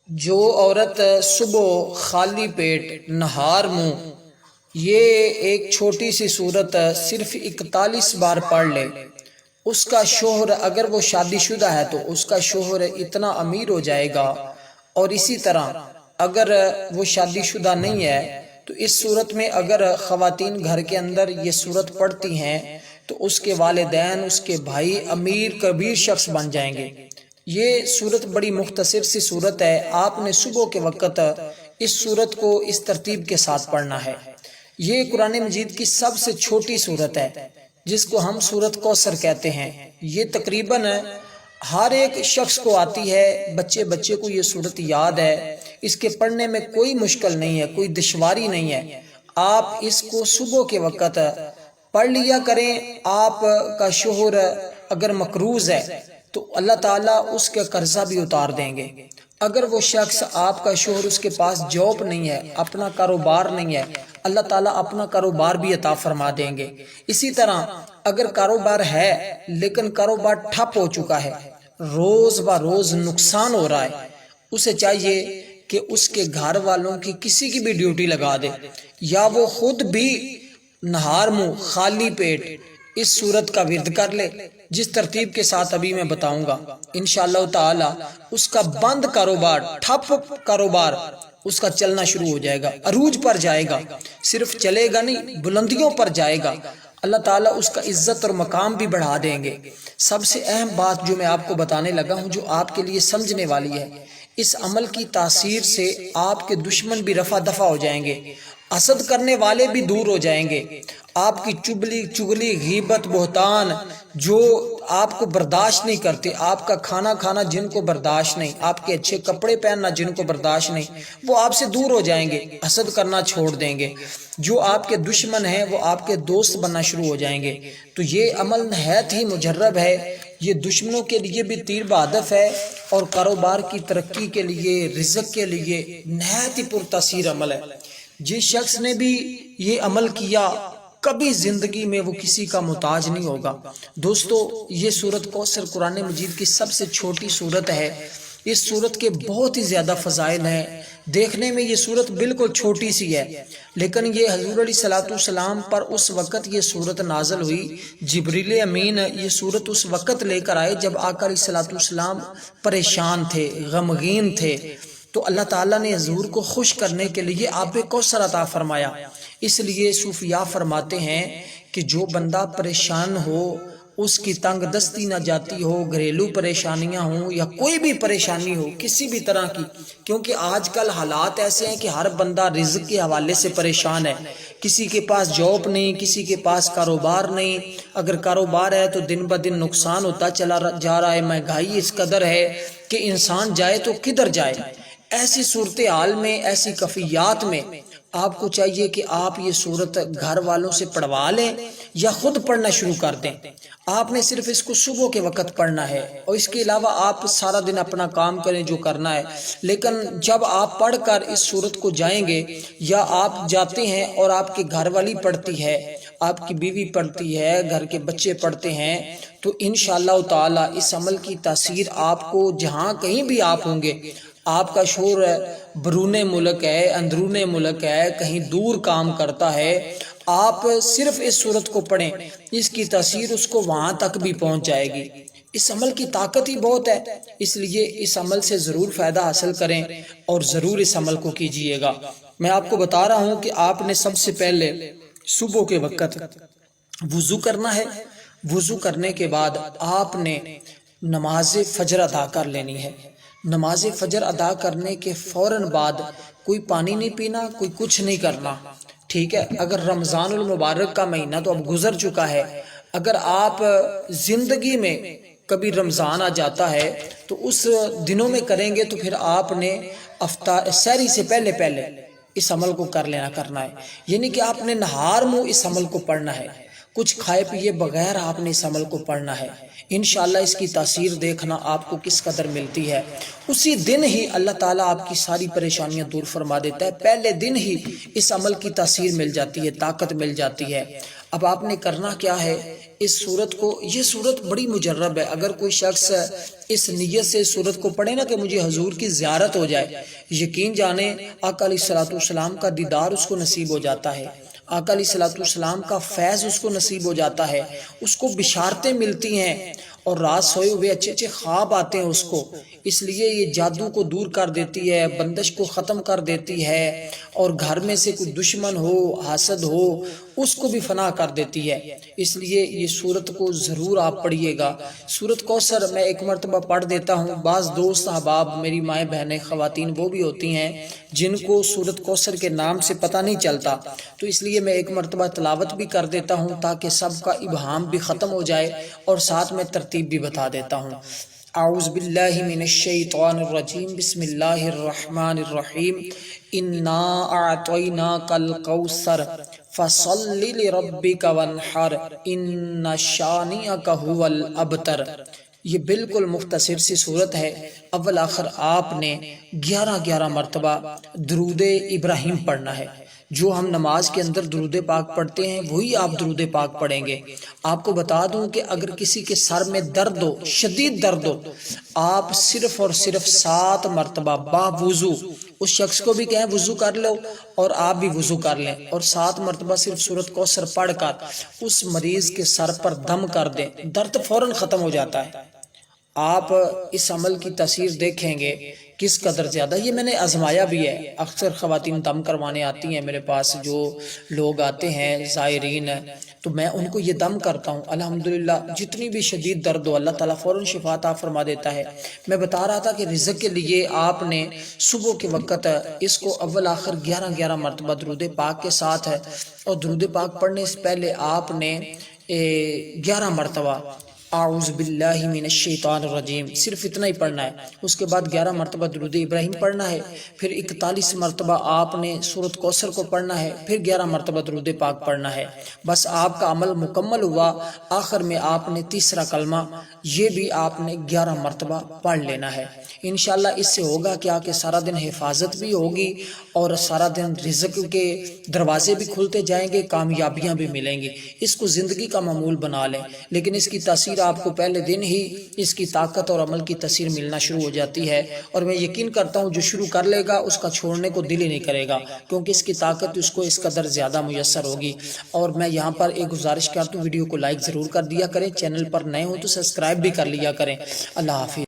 جو عورت صبح خالی پیٹ نہار منہ یہ ایک چھوٹی سی صورت صرف 41 بار پڑھ لے، اس کا شوہر اگر وہ شادی شدہ ہے تو اس کا شوہر اتنا امیر ہو جائے گا، اور اسی طرح اگر وہ شادی شدہ نہیں ہے تو اس صورت میں اگر خواتین گھر کے اندر یہ صورت پڑھتی ہیں تو اس کے والدین، اس کے بھائی امیر کبیر شخص بن جائیں گے۔ یہ صورت بڑی مختصر سی صورت ہے، آپ نے صبح کے وقت اس صورت کو اس ترتیب کے ساتھ پڑھنا ہے۔ یہ قرآن مجید کی سب سے چھوٹی صورت ہے جس کو ہم سورۃ کوثر کہتے ہیں۔ یہ تقریباً ہر ایک شخص کو آتی ہے، بچے کو یہ صورت یاد ہے، اس کے پڑھنے میں کوئی مشکل نہیں ہے، کوئی دشواری نہیں ہے۔ آپ اس کو صبح کے وقت پڑھ لیا کریں۔ آپ کا شوہر اگر مقروض ہے تو اللہ تعالیٰ اس کا قرضہ بھی اتار دیں گے۔ اگر وہ شخص، آپ کا شوہر، اس کے پاس جاب نہیں ہے، اپنا کاروبار نہیں ہے، اللہ تعالیٰ اپنا کاروبار بھی عطا فرما دیں گے۔ اسی طرح اگر کاروبار ہے لیکن کاروبار ٹھپ ہو چکا ہے، روز بہ روز نقصان ہو رہا ہے، اسے چاہیے کہ اس کے گھر والوں کی کسی کی بھی ڈیوٹی لگا دے، یا وہ خود بھی نہار منہ خالی پیٹ اس صورت کا ورد کر لے جس ترتیب کے ساتھ ابھی میں بتاؤں گا۔ انشاءاللہ تعالی اس کا بند کاروبار، ٹھپ کاروبار اس کا چلنا شروع ہو جائے گا، عروج پر جائے گا، صرف چلے گا نہیں، بلندیوں پر جائے گا۔ اللہ تعالیٰ اس کا عزت اور مقام بھی بڑھا دیں گے۔ سب سے اہم بات جو میں آپ کو بتانے لگا ہوں، جو آپ کے لیے سمجھنے والی ہے، اس عمل کی تاثیر سے آپ کے دشمن بھی رفع دفع ہو جائیں گے، حسد کرنے والے بھی دور ہو جائیں گے، آپ کی چگلی غیبت بہتان جو آپ کو برداشت نہیں کرتے، آپ کا کھانا کھانا جن کو برداشت نہیں، آپ کے اچھے کپڑے پہننا جن کو برداشت نہیں، وہ آپ سے دور ہو جائیں گے، حسد کرنا چھوڑ دیں گے۔ جو آپ کے دشمن ہیں وہ آپ کے دوست بننا شروع ہو جائیں گے۔ تو یہ عمل نہایت ہی مجرب ہے، یہ دشمنوں کے لیے بھی تیر بہدف ہے، اور کاروبار کی ترقی کے لیے، رزق کے لیے نہایت ہی پرتاثیر عمل ہے۔ جس شخص نے بھی یہ عمل کیا کبھی زندگی میں وہ کسی کا محتاج نہیں ہوگا۔ دوستو، یہ سورۃ کوثر قرآن مجید کی سب سے چھوٹی سورت ہے۔ اس سورت کے بہت ہی زیادہ فضائل ہیں۔ دیکھنے میں یہ سورت بالکل چھوٹی سی ہے، لیکن یہ حضور علیہ الصلوۃ والسلام پر اس وقت یہ سورت نازل ہوئی، جبریل امین یہ سورت اس وقت لے کر آئے جب آقا علیہ الصلوۃ والسلام پریشان تھے، غمگین تھے، تو اللہ تعالیٰ نے حضور کو خوش کرنے کے لیے آب کوثر عطا فرمایا۔ اس لیے صوفیاء فرماتے ہیں کہ جو بندہ پریشان ہو، اس کی تنگ دستی نہ جاتی ہو، گھریلو پریشانیاں ہوں یا کوئی بھی پریشانی ہو کسی بھی طرح کی، کیونکہ آج کل حالات ایسے ہیں کہ ہر بندہ رزق کے حوالے سے پریشان ہے، کسی کے پاس جاب نہیں، کسی کے پاس کاروبار نہیں، اگر کاروبار ہے تو دن بہ دن نقصان ہوتا چلا جا رہا ہے، مہنگائی اس قدر ہے کہ انسان جائے تو کدھر جائے۔ ایسی صورتحال میں، ایسی کفیات میں آپ کو چاہیے کہ آپ یہ صورت گھر والوں سے پڑھوا لیں یا خود پڑھنا شروع کر دیں۔ آپ نے صرف اس کو صبح کے وقت پڑھنا ہے، اور اس کے علاوہ آپ سارا دن اپنا کام کریں جو کرنا ہے، لیکن جب آپ پڑھ کر اس صورت کو جائیں گے، یا آپ جاتے ہیں اور آپ کی گھر والی پڑھتی ہے، آپ کی بیوی پڑھتی ہے، گھر کے بچے پڑھتے ہیں، تو انشاءاللہ تعالی اس عمل کی تاثیر آپ کو جہاں کہیں بھی آپ ہوں گے، آپ کا شوہر برون ملک ہے، اندرون ملک ہے، کہیں دور کام کرتا ہے، آپ صرف اس صورت کو پڑھیں، اس کی تاثیر اس کو وہاں تک بھی پہنچ جائے گی۔ اس عمل کی طاقت ہی بہت ہے، اس لیے اس عمل سے ضرور فائدہ حاصل کریں اور ضرور اس عمل کو کیجیے گا۔ میں آپ کو بتا رہا ہوں کہ آپ نے سب سے پہلے صبح کے وقت وضو کرنا ہے۔ وضو کرنے کے بعد آپ نے نماز فجر ادا کر لینی ہے۔ نماز فجر ادا کرنے کے فوراً بعد کوئی پانی نہیں پینا، کوئی کچھ نہیں کرنا، ٹھیک ہے؟ اگر رمضان المبارک کا مہینہ تو اب گزر چکا ہے، اگر آپ زندگی میں کبھی رمضان آ جاتا ہے تو اس دنوں میں کریں گے تو پھر آپ نے سحری سے پہلے اس عمل کو کرنا ہے، یعنی کہ آپ نے نہار منہ اس عمل کو پڑھنا ہے، کچھ کھائے پیے بغیر آپ نے اس عمل کو پڑھنا ہے۔ انشاءاللہ اس کی تاثیر دیکھنا آپ کو کس قدر ملتی ہے۔ اسی دن ہی اللہ تعالیٰ آپ کی ساری پریشانیاں دور فرما دیتا ہے، پہلے دن ہی اس عمل کی تاثیر مل جاتی ہے، طاقت مل جاتی ہے۔ اب آپ نے کرنا کیا ہے، اس صورت کو، یہ صورت بڑی مجرب ہے. اگر کوئی شخص اس نیت سے اس صورت کو پڑھے نا کہ مجھے حضور کی زیارت ہو جائے، یقین جانے آقا علیہ الصلوۃ والسلام کا دیدار اس کو نصیب ہو جاتا ہے، آقا علیہ الصلوۃ والسلام کا فیض اس کو نصیب ہو جاتا ہے، اس کو بشارتیں ملتی ہیں، اور رات سوئے ہوئے اچھے اچھے خواب آتے ہیں اس کو. اس لیے یہ جادو کو دور کر دیتی ہے، بندش کو ختم کر دیتی ہے، اور گھر میں سے کوئی دشمن ہو، حاسد ہو، اس کو بھی فنا کر دیتی ہے. اس لیے یہ سورت کو ضرور آپ پڑھیے گا. سورت کوثر میں ایک مرتبہ پڑھ دیتا ہوں. بعض دوست احباب، میری مائیں بہنیں خواتین وہ بھی ہوتی ہیں جن کو سورت کوثر کے نام سے پتہ نہیں چلتا، تو اس لیے میں ایک مرتبہ تلاوت بھی کر دیتا ہوں تاکہ سب کا ابہام بھی ختم ہو جائے، اور ساتھ میں ترتیب بھی بتا دیتا ہوں. اعوذ باللہ من الشیطان الرجیم، بسم اللہ الرحمن الرحیم. انا اعطیناک الکوثر فصل لربک وانحر ان شانئک ھو الابتر. یہ بالکل مختصر سی صورت ہے. اول آخر آپ نے 11 مرتبہ درود ابراہیم پڑھنا ہے. جو ہم نماز کے اندر درود پاک پڑھتے ہیں وہی آپ درود پاک پڑھیں گے. آپ کو بتا دوں کہ اگر کسی کے سر میں درد ہو، شدید درد ہو، آپ صرف اور صرف 7 مرتبہ باوضو، اس شخص کو بھی کہیں وضو کر لو اور آپ بھی وضو کر لیں، اور 7 مرتبہ صرف سورت کوثر پڑھ کر اس مریض کے سر پر دم کر دیں، درد فوراً ختم ہو جاتا ہے. آپ اس عمل کی تاثیر دیکھیں گے کس قدر زیادہ. یہ میں نے آزمایا بھی ہے. اکثر خواتین دم کروانے آتی ہیں میرے پاس، جو لوگ آتے ہیں زائرین، تو میں ان کو یہ دم کرتا ہوں. الحمدللہ جتنی بھی شدید درد ہو اللہ تعالیٰ فوراً شفا عطا فرما دیتا ہے. میں بتا رہا تھا کہ رزق کے لیے آپ نے صبح کے وقت اس کو اول آخر 11 مرتبہ درود پاک کے ساتھ ہے، اور درود پاک پڑھنے سے پہلے آپ نے 11 مرتبہ اعوذ باللہ من الشیطان الرجیم صرف اتنا ہی پڑھنا ہے. اس کے بعد 11 مرتبہ درود ابراہیم پڑھنا ہے، پھر 41 مرتبہ آپ نے سورت کوثر کو پڑھنا ہے، پھر 11 مرتبہ درود پاک پڑھنا ہے. بس آپ کا عمل مکمل ہوا. آخر میں آپ نے تیسرا کلمہ یہ بھی آپ نے 11 مرتبہ پڑھ لینا ہے. انشاءاللہ اس سے ہوگا کیا کہ سارا دن حفاظت بھی ہوگی، اور سارا دن رزق کے دروازے بھی کھلتے جائیں گے، کامیابیاں بھی ملیں گی. اس کو زندگی کا معمول بنا لیں. لیکن اس کی تاثیر آپ کو پہلے دن ہی اس کی طاقت اور عمل کی تاثیر ملنا شروع ہو جاتی ہے، اور میں یقین کرتا ہوں جو شروع کر لے گا اس کا چھوڑنے کو دل ہی نہیں کرے گا، کیونکہ اس کی طاقت اس کو اس قدر زیادہ میسر ہوگی. اور میں یہاں پر ایک گزارش کرتا ہوں، ویڈیو کو لائک ضرور کر دیا کریں، چینل پر نئے ہوں تو سبسکرائب بھی کر لیا کریں. اللہ حافظ.